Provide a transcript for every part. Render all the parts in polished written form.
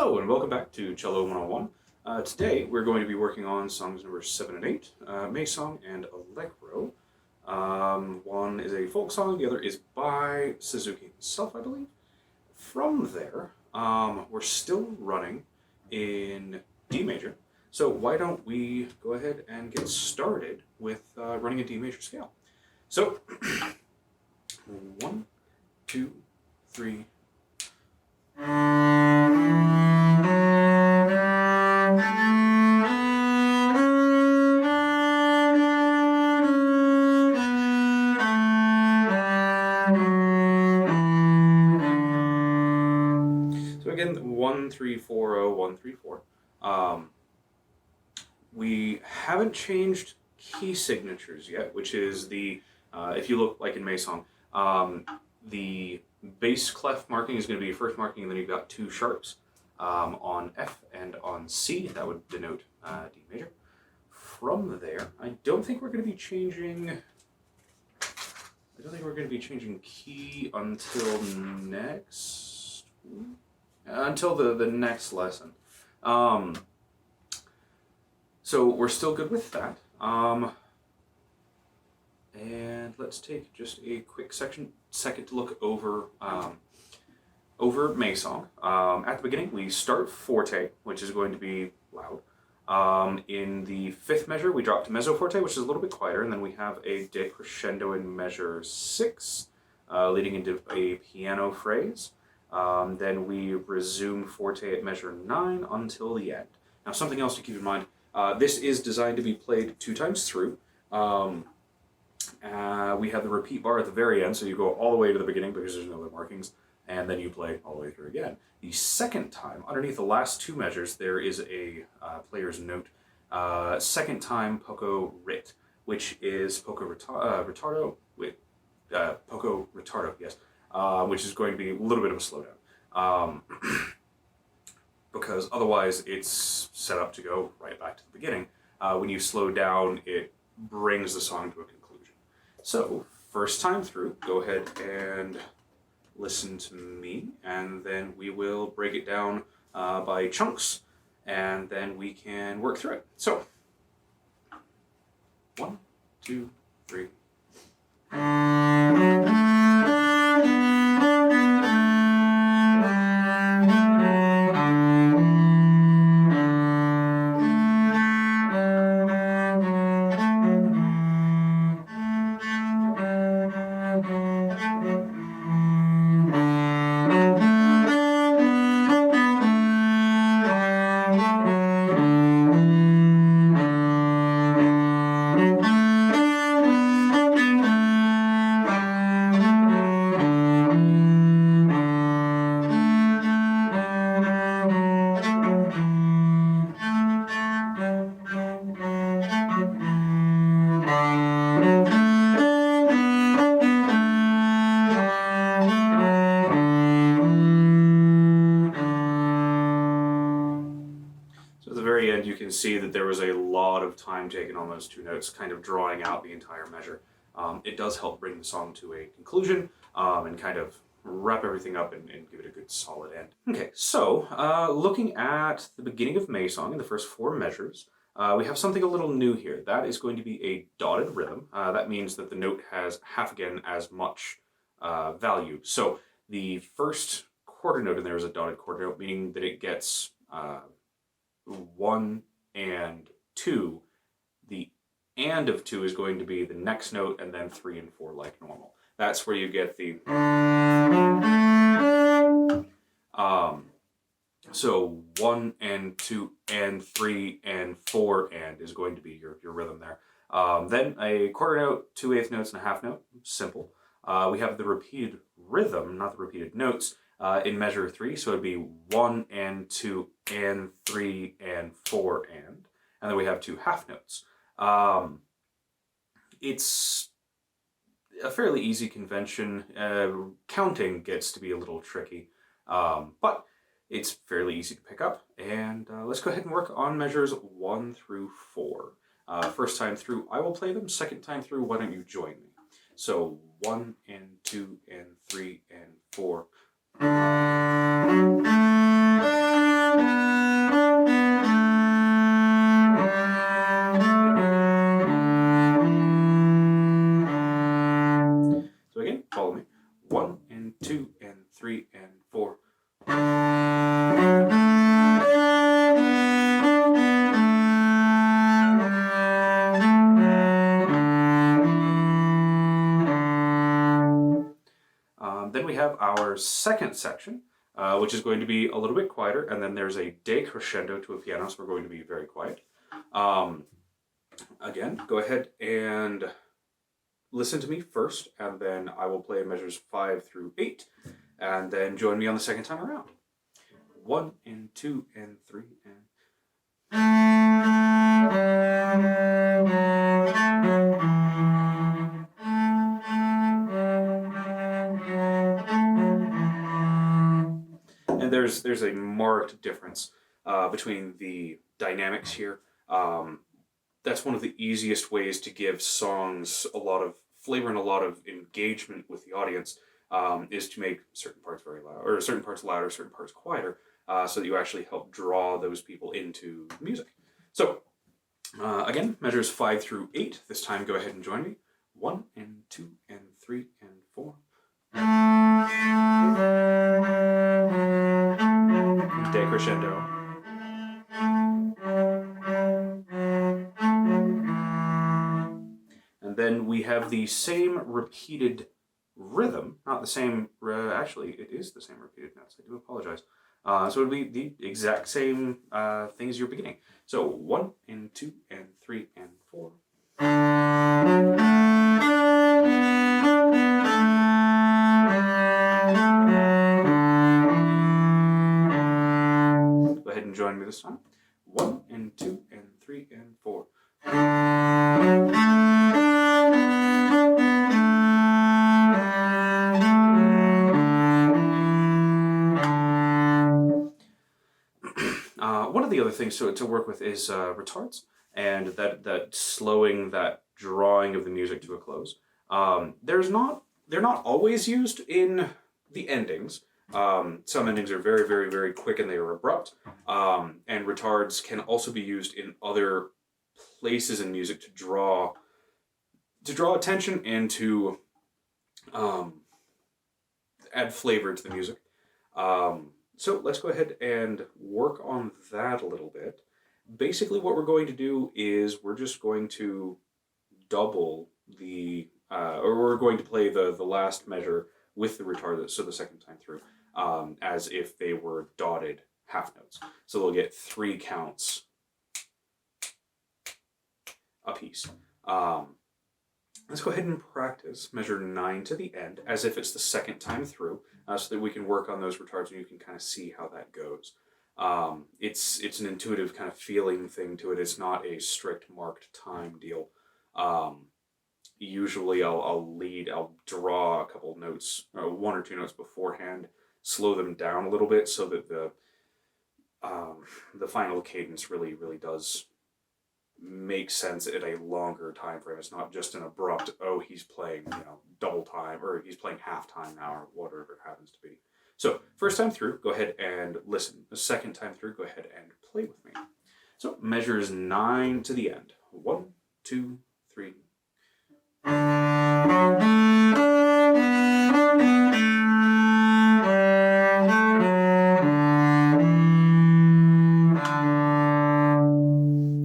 Hello and welcome back to Cello 101. Today we're going to be working on songs numbers 7 and 8, May Song and Allegro. One is a folk song, the other is by Suzuki himself, I believe. From there, we're still running in D major, so why don't we go ahead and get started with running a D major scale. So, 1, 2, 3. So again, 1, 3, 4, 0, 1, 3, 4. We haven't changed key signatures yet, which is the, if you look like in May Song, the bass clef marking is going to be your first marking, and then you've got two sharps on F and on C. That would denote D major. From there, I don't think we're going to be changing key until the next lesson. So we're still good with that. And let's take just a quick second to look over May Song. At the beginning, we start forte, which is going to be loud. In the fifth measure, we drop to mezzo forte, which is a little bit quieter, and then we have a decrescendo in measure 6, leading into a piano phrase. Then we resume forte at measure 9 until the end. Now, something else to keep in mind, this is designed to be played 2 times through. We have the repeat bar at the very end, so you go all the way to the beginning because there's no other markings, and then you play all the way through again. The second time, underneath the last 2 measures, there is a player's note. Second time, poco rit, which is poco ritardo, poco ritardo, yes, which is going to be a little bit of a slowdown. Because otherwise it's set up to go right back to the beginning. When you slow down, it brings the song to a conclusion. So, first time through, go ahead and listen to me, and then we will break it down by chunks, and then we can work through it. So, 1, 2, 3. You can see that there was a lot of time taken on those 2 notes, kind of drawing out the entire measure. It does help bring the song to a conclusion and kind of wrap everything up and give it a good solid end. Okay, so looking at the beginning of May Song in the first 4 measures, we have something a little new here. That is going to be a dotted rhythm. That means that the note has half again as much value. So the first quarter note in there is a dotted quarter note, meaning that it gets 1 and 2. The and of 2 is going to be the next note, and then 3 and 4 like normal. That's where you get the so 1 and 2 and 3 and 4 and is going to be your rhythm there. Then a quarter note, 2 eighth notes, and a half note. Simple. We have the repeated rhythm, not the repeated notes, in measure 3, so it'd be 1 and 2 and 3 and 4 and then we have 2 half notes. It's a fairly easy convention. Counting gets to be a little tricky, but it's fairly easy to pick up, and let's go ahead and work on measures 1 through 4. First time through, I will play them. Second time through, why don't you join me? So 1 and 2 and 3 and 4. Then we have our second section, which is going to be a little bit quieter, and then there's a decrescendo to a piano, so we're going to be very quiet. Again, go ahead and listen to me first, and then I will play measures 5 through 8, and then join me on the second time around. 1 and 2 and 3 and... And there's a marked difference between the dynamics here. That's one of the easiest ways to give songs a lot of flavor and a lot of engagement with the audience, is to make certain parts very loud, or certain parts louder, certain parts quieter, so that you actually help draw those people into music. So, again, measures 5 through 8. This time, go ahead and join me. 1 and 2 and 3 and 4. Decrescendo. And then we have the same repeated rhythm, not the same, actually it is the same repeated notes, I do apologize. So it'll be the exact same thing as your beginning. So 1 and 2 and 3 and 4. Go ahead and join me this time. 1 and 2 and 3 and 4. One of the other things to work with is retards, and that slowing, that drawing of the music to a close. They're not always used in the endings. Some endings are very, very, very quick and they are abrupt. And retards can also be used in other places in music to draw attention and to add flavor to the music. So let's go ahead and work on that a little bit. Basically what we're going to do is we're just going to double the, or we're going to play the last measure with the retard, so the second time through, as if they were dotted half notes. So they'll get 3 counts a piece. Let's go ahead and practice measure 9 to the end as if it's the second time through, so that we can work on those retards and you can kind of see how that goes. It's an intuitive kind of feeling thing to it. It's not a strict marked time deal. Usually I'll draw a couple notes, 1 or 2 notes beforehand, slow them down a little bit so that the final cadence really does make sense at a longer time frame. It's not just an abrupt, oh, he's playing, double time, or he's playing half time now, or whatever it happens to be. So first time through, go ahead and listen. The second time through, go ahead and play with me. So measures 9 to the end. 1, 2, 3.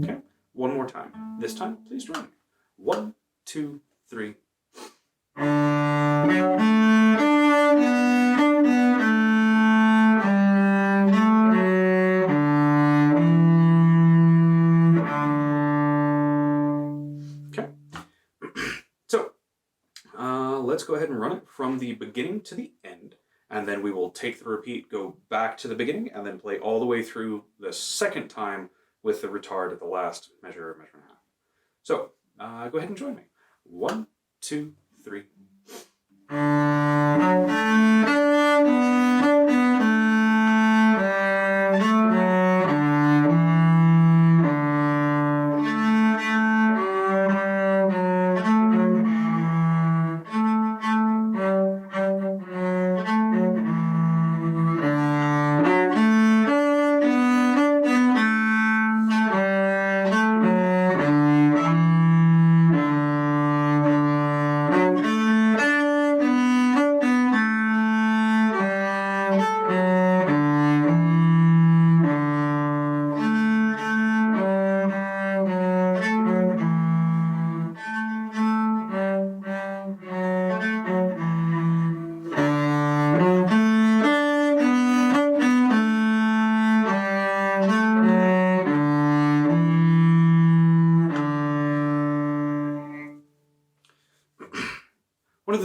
Okay, one more time. This time, please join me. 1, 2, 3. Let's go ahead and run it from the beginning to the end, and then we will take the repeat, go back to the beginning, and then play all the way through the second time with the retard at the last measure and a half. So, go ahead and join me. 1, 2, 3.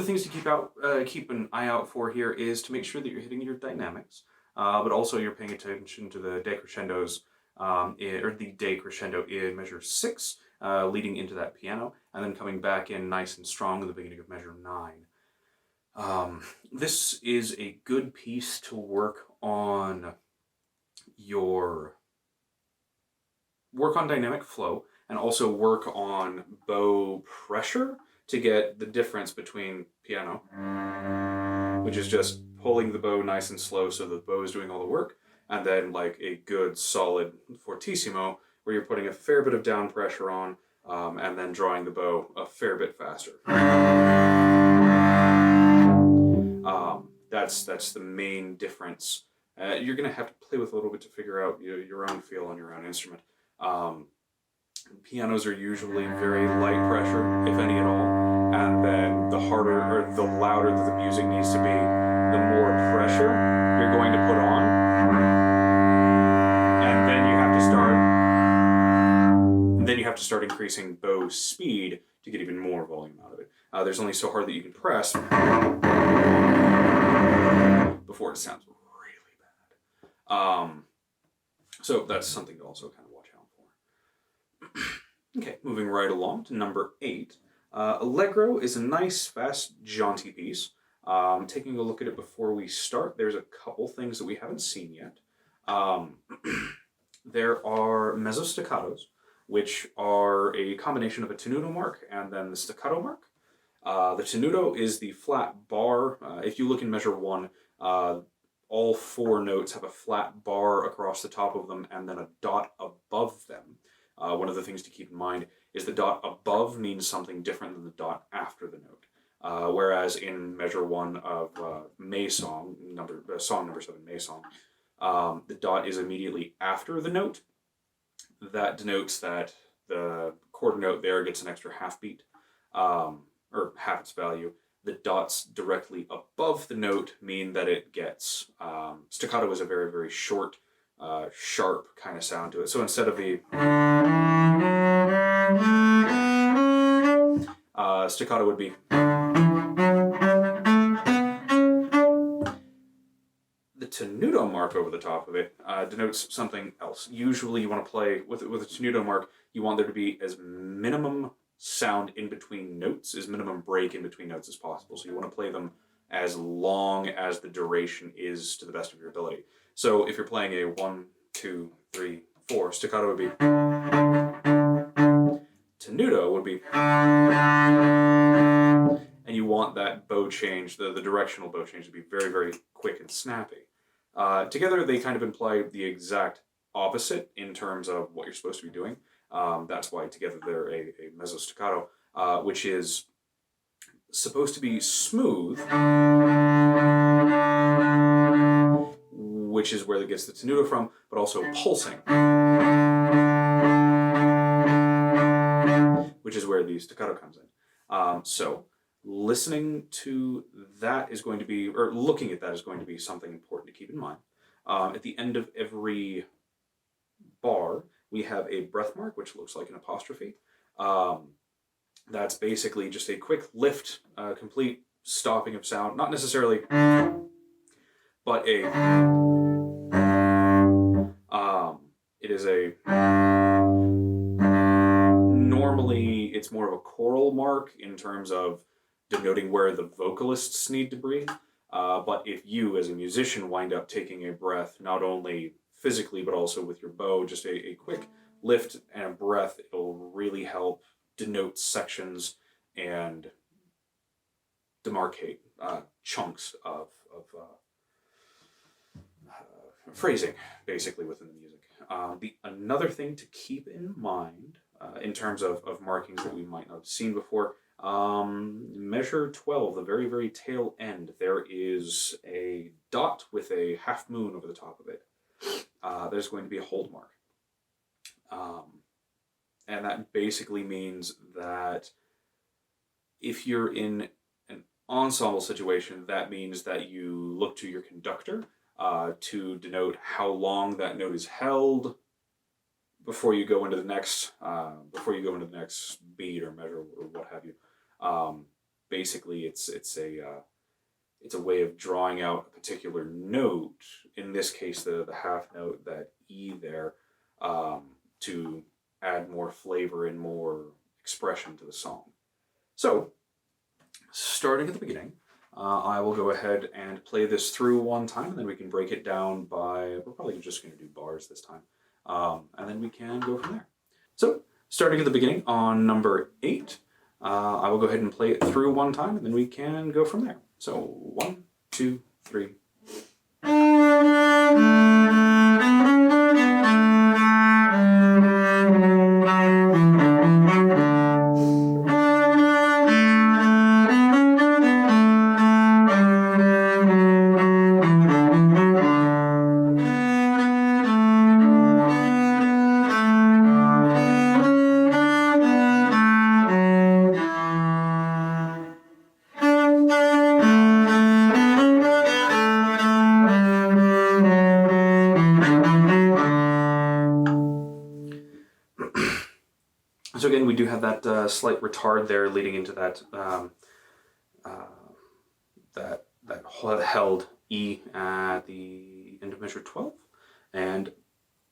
other things to keep an eye out for here is to make sure that you're hitting your dynamics, but also you're paying attention to the decrescendos, or the decrescendo in measure 6, leading into that piano, and then coming back in nice and strong at the beginning of measure 9. This is a good piece to work on dynamic flow, and also work on bow pressure to get the difference between piano, which is just pulling the bow nice and slow so the bow is doing all the work, and then like a good solid fortissimo where you're putting a fair bit of down pressure on, and then drawing the bow a fair bit faster. That's the main difference. You're going to have to play with a little bit to figure out your own feel on your own instrument. Pianos are usually very light pressure, if any at all, and then the harder or the louder that the music needs to be, the more pressure you're going to put on, and then you have to start increasing bow speed to get even more volume out of it. There's only so hard that you can press before it sounds really bad. So that's something to also kind of watch out for. Okay, moving right along to number 8. Allegro is a nice, fast, jaunty piece. Taking a look at it before we start, there's a couple things that we haven't seen yet. There are mezzo staccatos, which are a combination of a tenuto mark and then the staccato mark. The tenuto is the flat bar. If you look in measure 1, all 4 notes have a flat bar across the top of them and then a dot above them. One of the things to keep in mind is the dot above means something different than the dot after the note. Whereas in measure 1 of May Song, song number 7, May Song, the dot is immediately after the note. That denotes that the quarter note there gets an extra half beat, or half its value. The dots directly above the note mean that it gets, staccato is a very, very short, sharp kind of sound to it. So instead of the staccato would be the tenuto mark over the top of it denotes something else. Usually you want to play with a tenuto mark, you want there to be as minimum sound in between notes, as minimum break in between notes as possible. So you want to play them as long as the duration is to the best of your ability. So if you're playing a 1, 2, 3, 4, staccato would be, tenuto would be, and you want that bow change, the directional bow change, to be very, very quick and snappy. Together they kind of imply the exact opposite in terms of what you're supposed to be doing. That's why together they're a mezzo staccato, which is supposed to be smooth, which is where it gets the tenuto from, but also pulsing, which is where the staccato comes in. So listening to that is going to be, or looking at that is going to be something important to keep in mind. At the end of every bar, we have a breath mark, which looks like an apostrophe. That's basically just a quick lift, complete stopping of sound, not necessarily, but it is a, normally it's more of a choral mark in terms of denoting where the vocalists need to breathe. But if you, as a musician, wind up taking a breath, not only physically, but also with your bow, just a quick lift and a breath, it'll really help denote sections and demarcate chunks of phrasing, basically, within the music. Another thing to keep in mind, in terms of markings that we might not have seen before, measure 12, the very, very tail end, there is a dot with a half moon over the top of it. There's going to be a hold mark. And that basically means that if you're in an ensemble situation, that means that you look to your conductor to denote how long that note is held before you go into the next beat or measure or what have you. basically it's a way of drawing out a particular note. In this case, the half note, that E there, to add more flavor and more expression to the song. So, starting at the beginning, I will go ahead and play this through one time, and then we can break it down by, we're probably just going to do bars this time, and then we can go from there. So, starting at the beginning on number 8, I will go ahead and play it through one time, and then we can go from there. So 1, 2, 3. So again, we do have that slight retard there leading into that that held E at the end of measure 12, and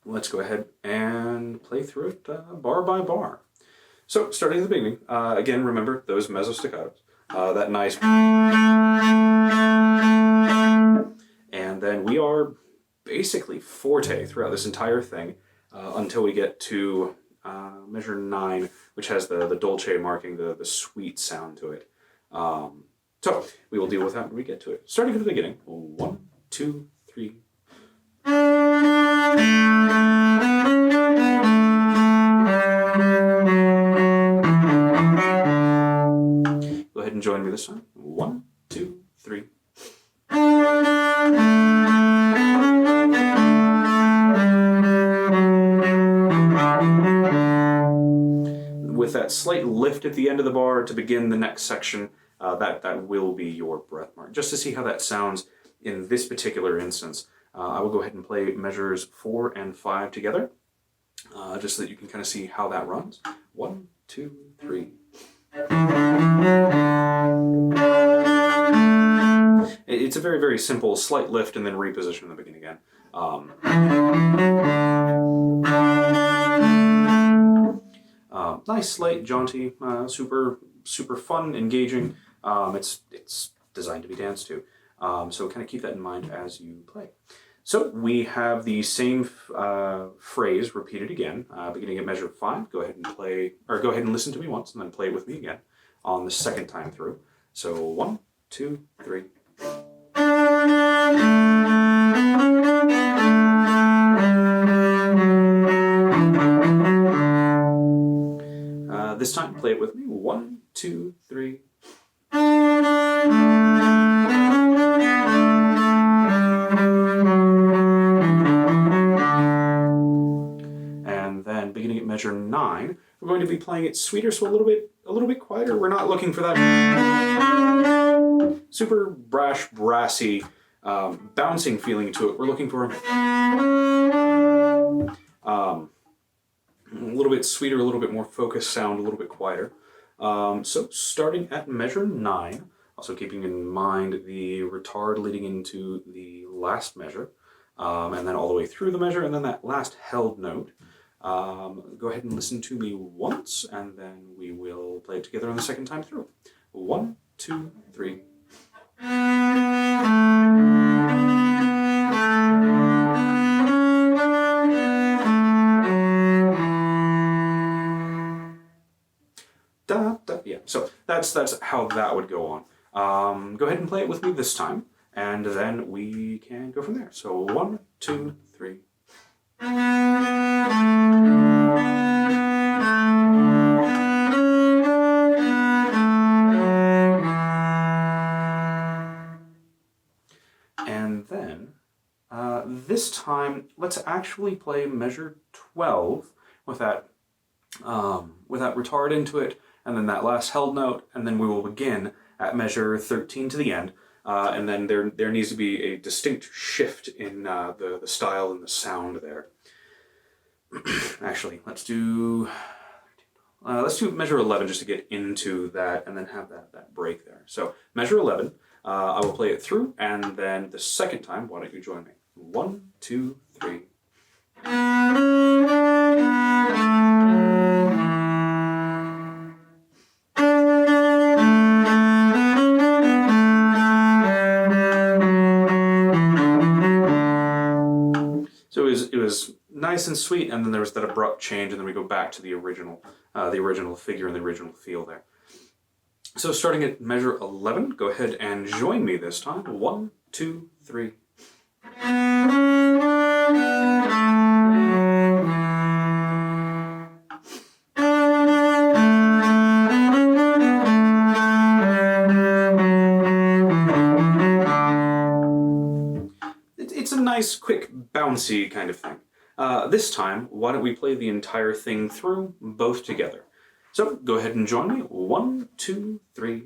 let's go ahead and play through it bar by bar. So starting at the beginning, again, remember those mezzo staccatos, that nice, and then we are basically forte throughout this entire thing until we get to measure 9, which has the dolce marking, the sweet sound to it. So we will deal with that when we get to it. Starting at the beginning, 1, 2, 3. Go ahead and join me this time. 1, 2, 3. With that slight lift at the end of the bar to begin the next section, that will be your breath mark. Just to see how that sounds in this particular instance, I will go ahead and play measures 4 and 5 together, just so that you can kind of see how that runs. 1, 2, 3. It's a very, very simple slight lift and then reposition in the beginning again. Nice, slight, jaunty, super fun, engaging. It's designed to be danced to. So kind of keep that in mind as you play. So we have the same phrase repeated again, beginning at measure 5. Go ahead and play, or go ahead and listen to me once, and then play it with me again on the second time through. So 1, 2, 3. This time, play it with me. 1, 2, 3. And then, beginning at measure 9, we're going to be playing it sweeter, so a little bit quieter. We're not looking for that super brassy, bouncing feeling to it. We're looking for a little bit sweeter, a little bit more focused sound, a little bit quieter. So starting at measure 9, also keeping in mind the retard leading into the last measure, and then all the way through the measure, and then that last held note. Go ahead and listen to me once, and then we will play it together on the second time through. 1, 2, 3. Yeah, so that's how that would go on. Go ahead and play it with me this time, and then we can go from there. So 1, 2, 3. And then this time, let's actually play measure 12 with that retard into it, and then that last held note, and then we will begin at measure 13 to the end, and then there needs to be a distinct shift in the style and the sound there. Actually, let's do let's do measure 11 just to get into that and then have that break there. So measure 11, I will play it through, and then the second time, why don't you join me? 1, 2, 3. So it was nice and sweet, and then there was that abrupt change, and then we go back to the original figure and the original feel there. So starting at measure 11, go ahead and join me this time. 1, 2, 3. It's a nice, quick, bouncy kind of thing. This time, why don't we play the entire thing through, both together? So, go ahead and join me. 1, 2, 3.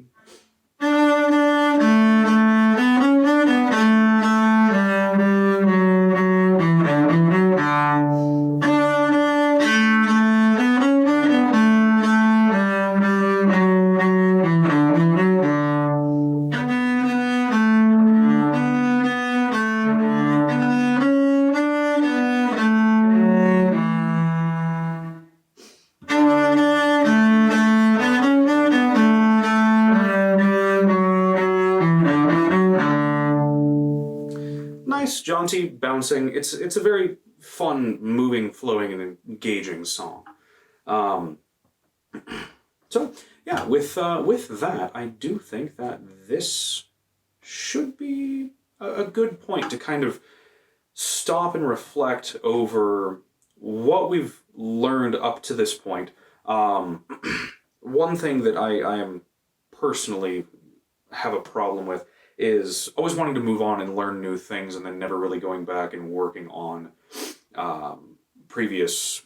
Nice, jaunty, bouncing. It's a very fun, moving, flowing, and engaging song. So yeah, with that, I do think that this should be a good point to kind of stop and reflect over what we've learned up to this point. One thing that I am personally have a problem with is always wanting to move on and learn new things and then never really going back and working on previous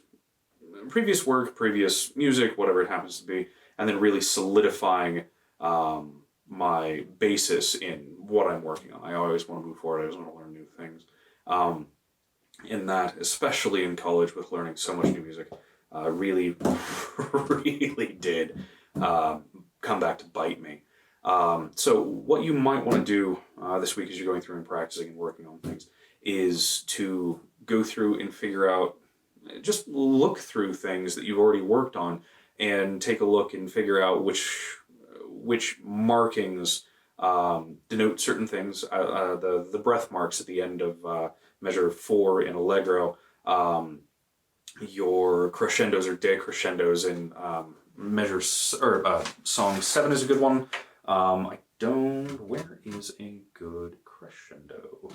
work, previous music, whatever it happens to be, and then really solidifying my basis in what I'm working on. I always want to move forward. I always want to learn new things. In that, especially in college with learning so much new music, really, really did come back to bite me. So what you might want to do this week as you're going through and practicing and working on things is to go through and figure out, just look through things that you've already worked on and take a look and figure out which markings denote certain things. The breath marks at the end of measure 4 in Allegro, your crescendos or decrescendos in song 7 is a good one. Where is a good crescendo?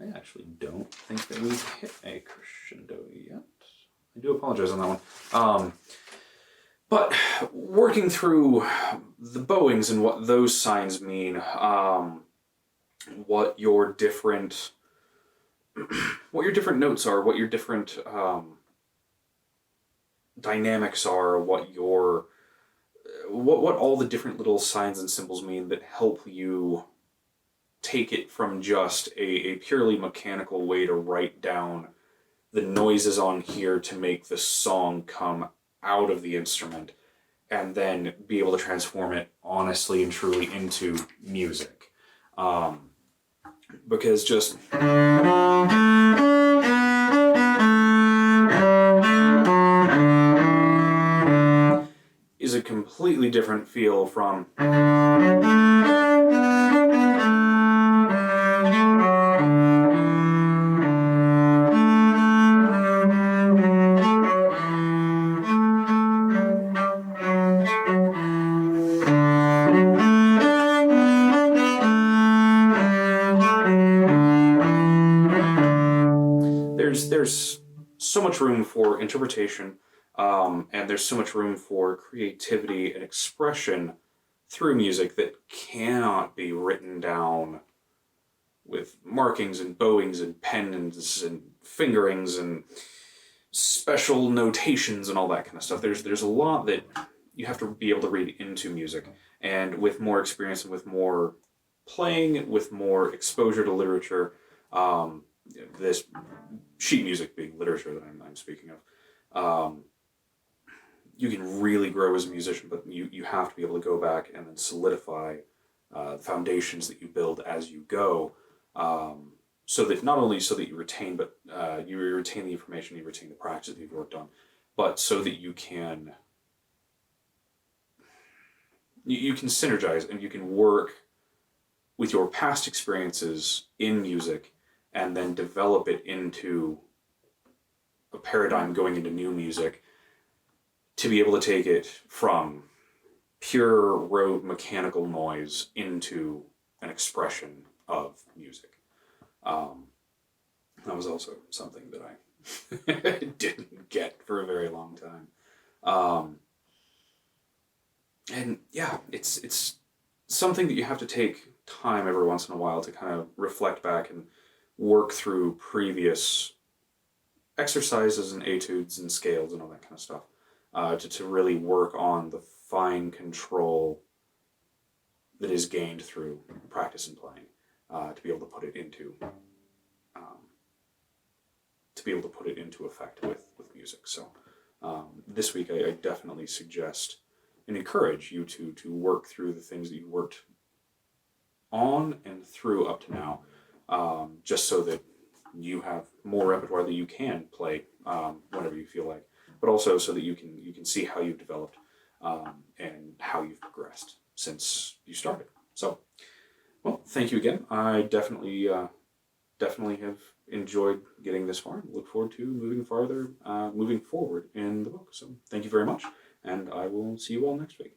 I actually don't think that we've hit a crescendo yet. I do apologize on that one. But working through the bowings and what those signs mean, what your different notes are, what your different dynamics are, what all the different little signs and symbols mean that help you take it from just a purely mechanical way to write down the noises on here to make the song come out of the instrument, and then be able to transform it honestly and truly into music. Because just is a completely different feel from there's so much room for interpretation, and there's so much room for creativity and expression through music that cannot be written down with markings and bowings and pens and fingerings and special notations and all that kind of stuff. There's a lot that you have to be able to read into music, and with more experience and with more playing, with more exposure to literature, this sheet music being literature that I'm speaking of, you can really grow as a musician, but you have to be able to go back and then solidify the foundations that you build as you go, so that not only so that you retain, but you retain the information, you retain the practice that you've worked on, but so that you can synergize and you can work with your past experiences in music and then develop it into a paradigm going into new music, to be able to take it from pure rote mechanical noise into an expression of music. That was also something that I didn't get for a very long time. And yeah, it's something that you have to take time every once in a while to kind of reflect back and work through previous exercises and etudes and scales and all that kind of stuff, to really work on the fine control that is gained through practice and playing, to be able to put it into effect with music. So this week I definitely suggest and encourage you to work through the things that you worked on and through up to now, just so that you have more repertoire that you can play whenever you feel like, but also so that you can see how you've developed, and how you've progressed since you started. So, well, thank you again. I definitely have enjoyed getting this far. Look forward to moving forward in the book. So thank you very much, and I will see you all next week.